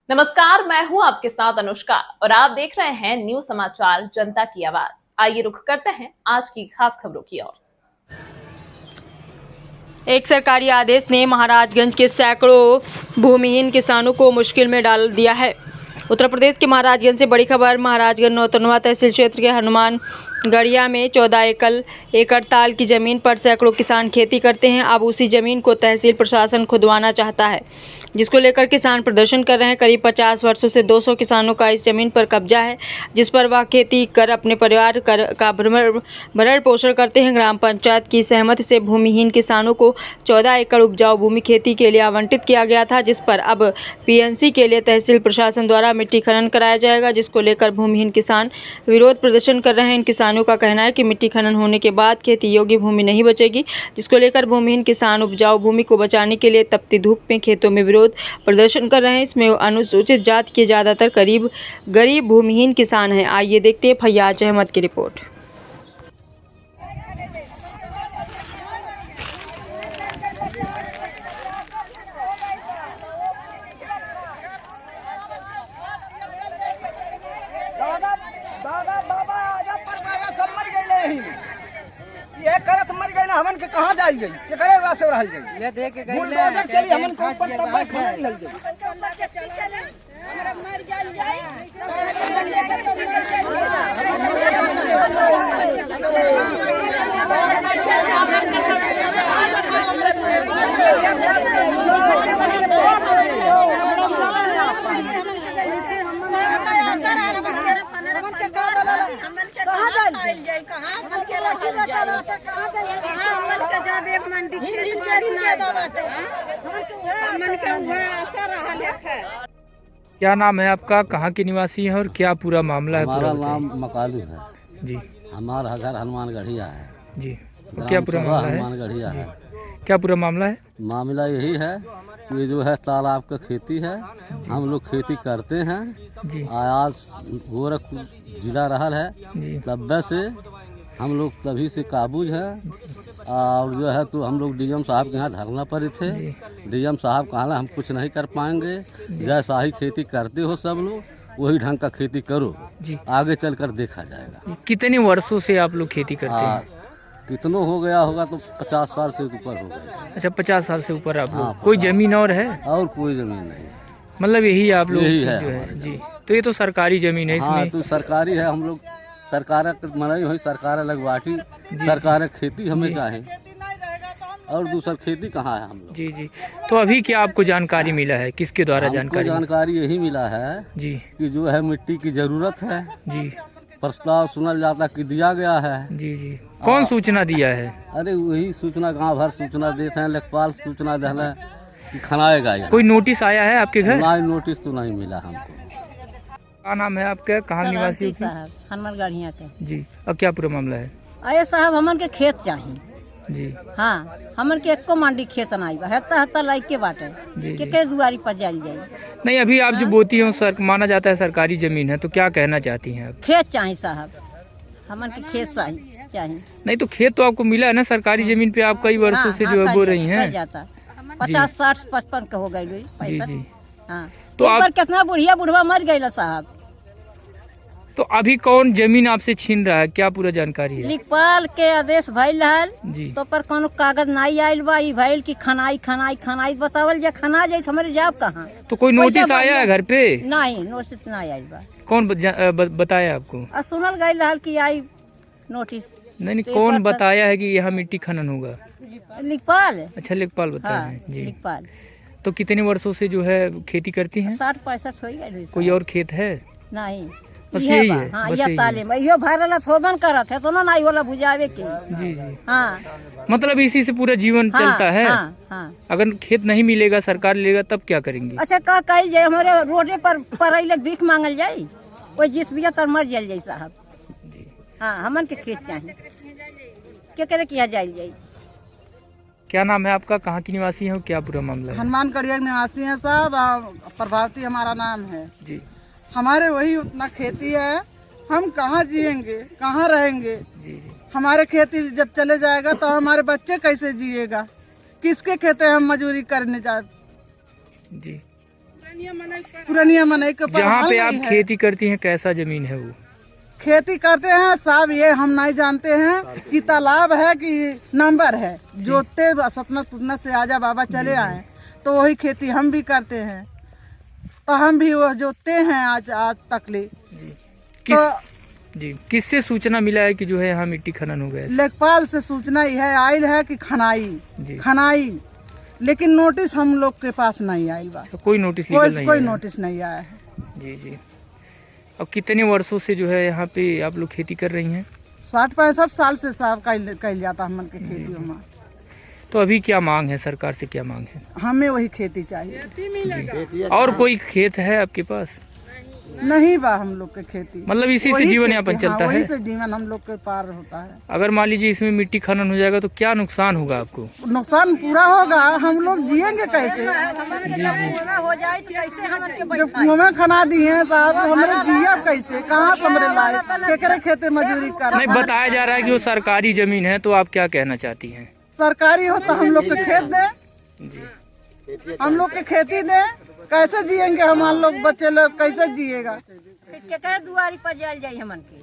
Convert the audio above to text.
नमस्कार, मैं हूं आपके साथ अनुष्का और आप देख रहे हैं न्यूज समाचार जनता की आवाज। आइए रुख करते हैं आज की खास खबरों की ओर। एक सरकारी आदेश ने महाराजगंज के सैकड़ों भूमिहीन किसानों को मुश्किल में डाल दिया है। उत्तर प्रदेश के महाराजगंज से बड़ी खबर। महाराजगंज नौतनवा तहसील क्षेत्र के हनुमान गढ़िया में 14 एकड़ ताल की जमीन पर सैकड़ों किसान खेती करते हैं। अब उसी जमीन को तहसील प्रशासन खुदवाना चाहता है, जिसको लेकर किसान प्रदर्शन कर रहे हैं। करीब 50 वर्षों से 200 किसानों का इस जमीन पर कब्जा है, जिस पर वह खेती कर अपने परिवार का भरण पोषण करते हैं। ग्राम पंचायत की सहमति से भूमिहीन किसानों को 14 एकड़ उपजाऊ भूमि खेती के लिए आवंटित किया गया था, जिस पर अब पीएनसी के लिए तहसील प्रशासन द्वारा मिट्टी खनन कराया जाएगा, जिसको लेकर भूमिहीन किसान विरोध प्रदर्शन कर रहे हैं। इन किसानों का कहना है कि मिट्टी खनन होने के बाद खेती योग्य भूमि नहीं बचेगी, जिसको लेकर भूमिहीन किसान उपजाऊ भूमि को बचाने के लिए तपती धूप में खेतों में विरोध प्रदर्शन कर रहे हैं। इसमें अनुसूचित जाति के ज़्यादातर गरीब भूमिहीन किसान हैं। आइए देखते हैं फैयाज अहमद की रिपोर्ट। ये करत मर गई ना, हमन के कहां जाई गई, ये करे वासे रहल गई, ये देख के गई बुलडोजर चली हमन को ऊपर तब खा निकल गई। हमरा मर जाई क्या नाम है आपका, कहाँ के निवासी हैं और क्या पूरा मामला है? हमारा नाम मकालू है जी। हमारा घर हनुमान गढ़िया है जी। और क्या पूरा मामला है? हनुमान गढ़िया है। क्या पूरा मामला है? मामला यही है कि जो है तालाब का खेती है, हम लोग खेती करते हैं जी आज गोरखपुर जिला रहल है जी तब से हम लोग तभी से काबूज है। और जो है तो हम लोग डीएम साहब के यहाँ धरना पर थे। डीएम साहब कहा हम कुछ नहीं कर पाएंगे, जैसा ही खेती करते हो सब लोग वही ढंग का खेती करो जी। आगे चलकर देखा जाएगा। कितने वर्षों से आप लोग खेती करते हैं? कितनों हो गया होगा तो 50 साल से ऊपर हो गया। अच्छा, 50 साल से ऊपर आप लोग। हाँ, कोई जमीन और है? और कोई जमीन नहीं, मतलब यही आप लोग यही है जो है जी। तो ये तो सरकारी जमीन है, हाँ इसमें तो सरकारी है। हम लोग सरकार मनाई हुई, सरकार लगवाटी, सरकार खेती हमें चाहे और दूसरा खेती कहाँ है हम लोग। जी जी। तो अभी क्या आपको जानकारी मिला है, किसके द्वारा हमको जानकारी यही मिला है जी कि जो है मिट्टी की जरूरत है, जी प्रस्ताव सुनल जाता कि दिया गया है। जी जी। कौन सूचना दिया है? अरे वही सूचना गांव भर सूचना देते हैं, लेखपाल सूचना देना कि खनाएगा ये। कोई नोटिस आया है आपके घर? ना नोटिस तो नहीं मिला हमको। क्या नाम है आपका, कहाँ निवासी हो? साहब हनुमान गढ़िया के। जी। और क्या पूरा मामला है? अरे साहब हमन के खेत चाहिए। जी हाँ, हमन के एको मंडी खेत नहीं बा, हत्ता हत्ता लाइक के बाटे जी, के दुआरी पर जाई जाई। नहीं, अभी आप जो बोती हो सर माना जाता है सरकारी जमीन है, तो क्या कहना चाहती हैं आप? खेत चाहिए साहब, हमन के खेत चाहिए। नहीं तो खेत तो आपको मिला है ना सरकारी जमीन पे, आप कई वर्षों से जो है बो रही हैं। 50, 60, 55 का हो गई जी 65। जी। हाँ, तो तो आप कितना बुढ़वा मर गई साहब। तो अभी कौन जमीन आपसे छीन रहा है, क्या पूरा जानकारी है? लेखपाल के आदेश भइल रहल जी। तो पर कोनो कागज नहीं आयल बा। ई भइल की खनाई बतावल जे खना जाए हमारे जाब कहाँ। तो कोई नोटिस आया है घर पे? नहीं, नोटिस नहीं आयल बा। कौन बताया आपको? सुनल गई रहल की आई नोटिस। नहीं, कौन बताया है कि यहाँ मिट्टी खनन होगा? लेखपाल। अच्छा, लेखपाल बताया हाँ, है जी। लेखपाल। तो कितने वर्षों से जो है खेती करती हैं? 60-65 हो गई। कोई और खेत है? नहीं, बस इहे यही बा। है, हाँ, बस ये यही तालीम इहो भरला थोबन करत है तो ना नहीं होला बुझावे के। जी जी। हाँ मतलब इसी से पूरा जीवन हाँ, चलता है। हाँ, हाँ। अगर खेत नहीं मिलेगा, सरकार लेगा, तब क्या करेंगे? अच्छा, का कही जाए हमारे रोडे पर अइले भीख मांगल जाई, कोई जिस बिया तर मर जाइल जाई साहब। हाँ, हमन के खेत चाहिए, क्या करे किया जाइल जाई। क्या नाम है आपका, कहाँ की निवासी है, क्या पूरा मामला है? हनुमान गढ़िया निवासी हैं साहब। प्रभावती हमारा नाम है जी हमारे वही उतना खेती है, हम कहाँ जिएंगे, कहाँ रहेंगे। जी जी। हमारे खेती जब चले जाएगा तो हमारे बच्चे कैसे जिएगा, किसके खेते हम मजूरी करने जा। जी। पुरानिया मनई के ऊपर जहाँ हल पे आप नहीं है। खेती करती हैं कैसा जमीन है वो? खेती करते हैं साहब, ये हम नहीं जानते हैं कि तालाब है कि नंबर है। जोतते सतना पुतना से आजा बाबा चले आए तो वही खेती हम भी करते हैं, तो हम भी वो जोतते हैं आज तक ले। किससे सूचना मिला है कि जो है यहाँ मिट्टी खनन हो गया है? लेखपाल से सूचना ही है आयल है कि खनाई, लेकिन नोटिस हम लोग के पास नहीं आयल बा। तो कोई नोटिस लीगल नहीं कोई आया? नोटिस नहीं आया है। जी। और कितने वर्षों से जो है यहाँ पे आप लोग खेती कर रही हैं? 60-65 साल से साहब कैल जाता हमन के खेती में। तो अभी क्या मांग है, सरकार से क्या मांग है? हमें वही खेती चाहिए। और कोई खेत है आपके पास? नहीं बा हम लोग के खेती, मतलब इसी से जीवन यापन चलता है? वही से जीवन हम लोग के पार होता है। अगर मान लीजिए इसमें मिट्टी खनन हो जाएगा तो क्या नुकसान होगा आपको? नुकसान पूरा होगा, हम लोग जिएंगे कैसे? जब कुआं में खना दिए साहब, हमारे जिया कैसे, कहाँ से हमारे लाए, केकरे खेते मजदूरी कर? नहीं, बताया जा रहा है कि वो सरकारी जमीन है, तो आप क्या कहना चाहती हैं? सरकारी हो तो हम लोग के खेत दे, हम लोग के खेती दे, कैसे जिएंगे? हमारे लोग बच्चे लोग कैसे जिएगा? केकरे दुआरी पर जाल जाई हमन के?